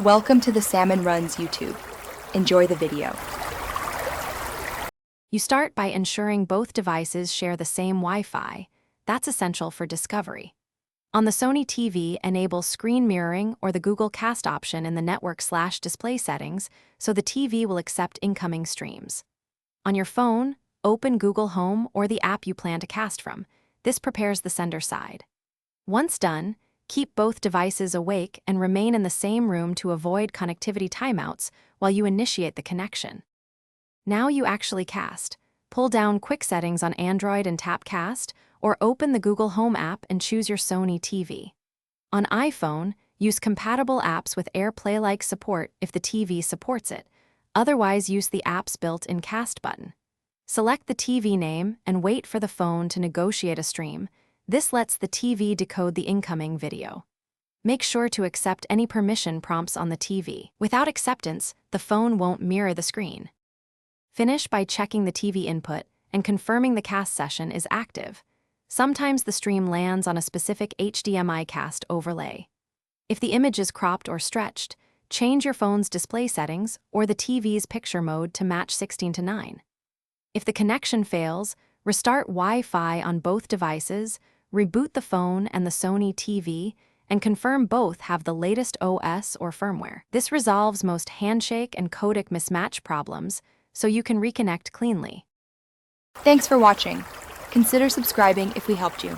Welcome to the Salmon Runs YouTube. Enjoy the video. You start by ensuring both devices share the same Wi-Fi. That's essential for discovery. On the Sony TV, enable screen mirroring or the Google Cast option in the network/display settings so the TV will accept incoming streams. On your phone, open Google Home or the app you plan to cast from. This prepares the sender side. Once done, keep both devices awake and remain in the same room to avoid connectivity timeouts while you initiate the connection. Now you actually cast. Pull down Quick Settings on Android and tap Cast, or open the Google Home app and choose your Sony TV. On iPhone, use compatible apps with AirPlay-like support if the TV supports it. Otherwise, use the app's built-in Cast button. Select the TV name and wait for the phone to negotiate a stream. This lets the TV decode the incoming video. Make sure to accept any permission prompts on the TV. Without acceptance, the phone won't mirror the screen. Finish by checking the TV input and confirming the cast session is active. Sometimes the stream lands on a specific HDMI cast overlay. If the image is cropped or stretched, change your phone's display settings or the TV's picture mode to match 16:9. If the connection fails, restart Wi-Fi on both devices, reboot the phone and the Sony TV, and confirm both have the latest OS or firmware. This resolves most handshake and codec mismatch problems, so you can reconnect cleanly. Thanks for watching. Consider subscribing if we helped you.